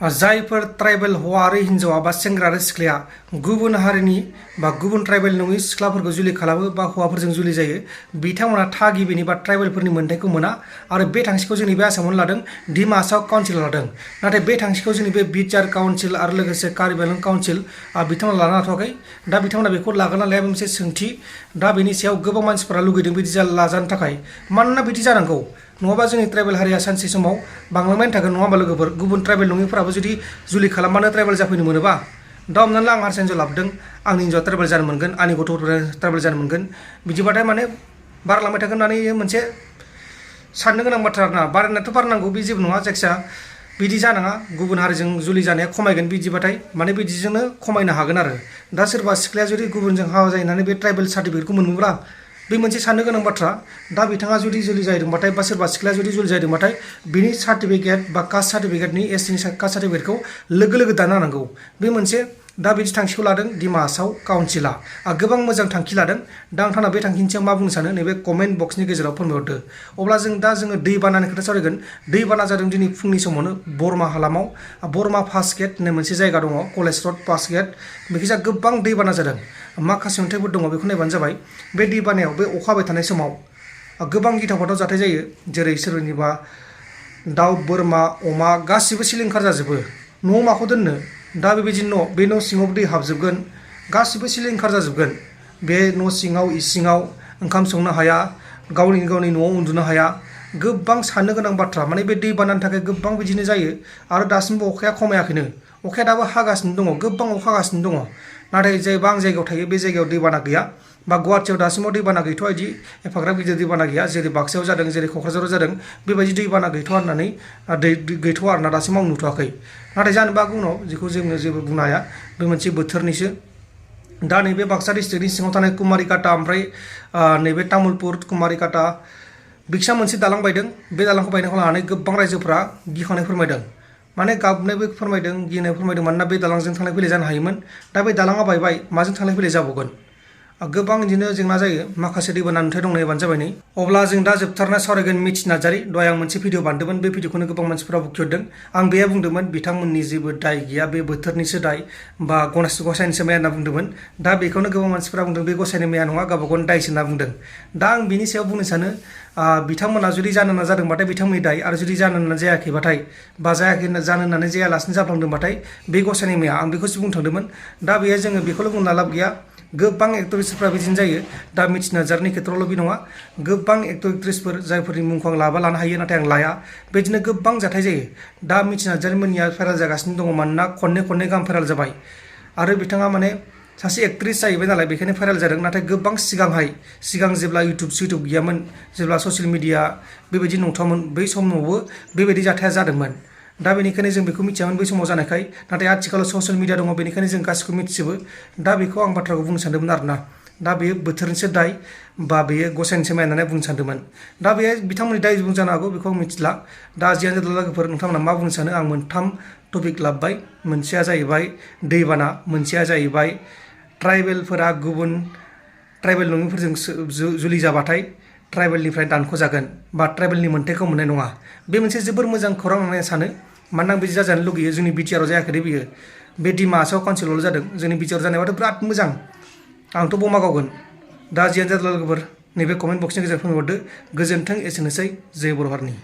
जायफोर ट्राइबेल हौवा आरो हिन्जावा बा सेंग्रा आरो सिख्लाया गुबुन हारिनि बा गुबुन ट्राइबेल नङि सिख्लाफोरखौ जुलि खालामो बा हौवाफोरजों जुलि जायो बिथांमोना थागिबिनि बा ट्राइबेलफोरनि मोन्थाइखौ मोना आरो बे थांखिखौ जोंनि बे आसामावनो लादों डिमासाव काउन्सिल लादों। नाथाय बे थांखिखौ जोंनि बे बिटिआर काउन्सिल आरो लोगोसे कार्बि आंलं काउन्सिल बिथांमोना लानो हाथ'वाखै। दा बिथांमोना बेखौ लागोन ना लाया बे मोनसे सोंथि। दा बेनि सायाव गोबां मानसिफोरा लुगैदों बिदि लाजानो थाखाय। मानोना बिदि जानांगौ, नङाबा जोंनि ट्राइबेल हारिया सानसे समाव बांलांबाय थागोन, नङा होमबा लोगोफोर? गुबुन ट्राइबेल नङिफोराबो जुदि जुलि खालामबानो ट्राइबेल जाफैनो मोनोबा, दा हमनानै ला आं हारसा हिन्जाव लाबोदों, आंनि हिन्जावा ट्राइबेल जानो मोनगोन, आंनि गथ'फोरा ट्राइबेल जानो मोनगोन, बिदिबाथाय माने बारलांबाय थागोन होननानै मोनसे साननो गोनां बाथ्रा आरोना। बारायनायाथ' बारनांगौ, बे जेबो नङा, जायखिया बिदि जानाङा। गुबुन हारिजों जुलि जानाया खमायगोन बिदिबाथाय, माने बिदिजोंनो खमायनो हागोन आरो। दा सोरबा सिख्लाया जुदि गुबुनजों हाबा जाहैनानै बे ट्राइबेल सार्टिफिकेटखौ मोनोब्ला बे मोनसे साननो गोनां बाथ्रा। दा बिथाङा जुदि जुलि जाहैदोंबाथाय बा सोरबा सिख्लाया जुदि जुलि जाहैदोंबाथाय बिनि सार्टिफिकेट बा कास्ट सार्टिफिकेटनि एसटिनि कास्ट सार्टिफिकेटखौ लोगो लोगो दानो हानांगौ। बे मोनसे दा बिदि थांखिखौ लादों डिमासाव काउन्सिला। गोबां मोजां थांखि लादों। दा नोंथाङा बे थांखिनि सायाव मा बुंनो सानो नैबे कमेन्ट बक्सनि गेजेराव फोरमायहरदो। अब्ला जोङो दैबानानि खोथा सावरायगोन। दैबाना जादों दिनै फुंनि समावनो बरमा हालामाव। बरमा फार्स्ट गेट होननाय मोनसे जायगा दङ, कलेज रड फार्स्ट गेट, बेखिजा गोबां दैबाना जादों। माखासे अन्थाइफोर दङ, बेखौ नायबानो जाबाय। बे दैबानायाव बे अखा हाबाय थानाय समाव गोबां गिथाव बाथाव जाथाय जायो। जेरै सोरनिबा दाउ, बोरमा, अमा गासिबो सिलिंखार जाजोबो। न'आव माखौ दोननो? दा बेबायदि बे न' सिङाव दै हाबजोबगोन, गासिबो सिलिंखार जाजोबगोन। बे न' सिङाव इसिङाव ओंखाम संनो हाया, गावनि न'आव उन्दुनो हाया। गोबां साननो गोनां बाथ्रा। माने बे दैबानानि थाखाय गोबां बिदिनो जायो। आरो दासिमबो अखाया खमायाखैनो, अखाया दाबो हागासिनो दङ, गोबां अखा हागासिनो दङ। नाथाय जायबा आं जायगायाव थायो बे जायगायाव दैबाना गैया, बा गुवाहाटियाव दासिमाव दैबाना गैथ'आ, बिदि एफाग्राब गिदिर दैबाना गैया। जेरै बाक्सायाव जादों, जेरै क'क्राझाराव जादों, बेबायदि दैबाना गैथ'आ होननानै गैथ'आ आरोना, दासिमाव आं नुथ'वाखै। नाथाय जानोबो हागौ उनाव, जेखौ जोङो जेबो बुंनो हाया, बे मोनसे बोथोरनिसो। दा नैबे बाक्सा डिस्ट्रिक्टनि सिङाव थानाय कुमारिकाटा, ओमफ्राय नैबे तामुलपुर कुमारिकाटा बिखिसा मोनसे दालां बायदों। बे दालांखौ बायनायखौ लानानै गोबां रायजोफोरा गिखांनाय फोरमायदों, माने गाबनायबो फोरमायदों, गिनाय फोरमायदों। मानोना बे दालांजों थांलाय फैलाय जानो हायोमोन। दा बे दालाङा बायबाय, माजों थांलाय फैलाय जाबावगोन? गोबां बिदिनो जेंना जायो। माखासे दैबाना नुथाय दं, नायबानो जाबाय नै। अब्ला जों दा जोबथारना सावरायगोन मिथि नार्जारी। दहाय आं मोनसे भिडिअ बानायदोंमोन, बे भिडिअखौनो गोबां मानसिफोरा बुखिहरदों। आं बेहाय बुंदोंमोन बिथांमोननि जेबो दाय गैया, बे बोथोरनिसो दाय, बा गसाइनिसो माया होनना बुंदोंमोन। दा बेखौनो गोबां मानसिफोरा बुंदों बे गसाइनि माया नङा, गावबा गावनि दायसो होनना बुंदों। दा आं बिनि सायाव बुंनो सानो, बिथांमोना जुदि जानो होनना जादोंबाथाय बिथांमोननि दाय, आरो जुदि जानो होनना जायाखैबाथाय, बा जानो होननानै जायालासिनो जाफ्लांदोंबाथाय बे गसाइनि माया, आं बेखौसो बुंनो थांदोंमोन। दा बेहाय जोङो बेखौल' बुंना लाब गैया। गोबां एक्टर एक्ट्रिसफोरा बिदिनो जायो। दा मिथि नार्जारीनि खेत्रआवल' बे नङा, गोबां एक्टर एक्ट्रिसफोर जायफोरनि मुंखौ आं लानो हायो, नाथाय आं लाया, बेदिनो गोबां जाथाय जायो। दा मिथि नार्जारी मोननिया भाइरेल जागासिनो दङ, मानोना खननै गाहाम भाइरेल जाबाय। आरो बिथाङा माने सासे एक्ट्रिस जाहैबाय नालाय, बेखायनो भाइरेल जादों। नाथाय गोबां सिगां जेब्ला इउटुब गैयामोन, जेब्ला ससियेल मिडिया बेबायदि नंथ'वामोन, बै समावबो बेबायदि जाथाया जादोंमोन। दा बेनिखायनो जों बेखौ मिथियामोन बै समाव जानायखाय। नाथाय आथिखालाव ससियेल मिडिया दङ, बेनिखायनो जों गासिखौबो मिथिजोबो। दा बेखौ आं बाथ्राखौ बुंनो सानदोंमोन आरोना। दा बेयो बोथोरनिसो दाय, बा बेयो गसाइनिसो माय होननानै बुंनो सानदोंमोन। दा बेयो बिथांमोननि दाय जानो हागौ, बेखौ आं मिथिला। दा जियानो जादोला लोगोफोर, नोंथांमोना मा बुंनो सानो? आं मोनथाम टपिक लाबोबाय। मोनसेया जाहैबाय दैबाना, मोनसेया जाहैबाय ट्राइबेलफोरा गुबुन ट्राइबेल नङिफोरजों जुलि जाबाथाय ट्राइबेलनिफ्राय दानख'जागोन, बा ट्राइबेलनि मोन्थाइखौ मोननाय नङा। बे मोनसे जोबोर मोजां खौरां होननानै आं सानो। मानोना आं बिदि जाजानो लुगैयो। जोंनि बिटिआराव जायाखै बियो, बे डिमासाव काउन्सिलावल' जादों। जोंनि बिटिआराव जानायबाथ' बिराद मोजां, आंथ' बमा गावगोन। दा जियानो जादोला लोगोफोर, नैबे कमेन्ट बक्सनि गेजेराव फोरमायहरदो। गोजोन्थों, एसेनोसै। जय बर' हारिनि।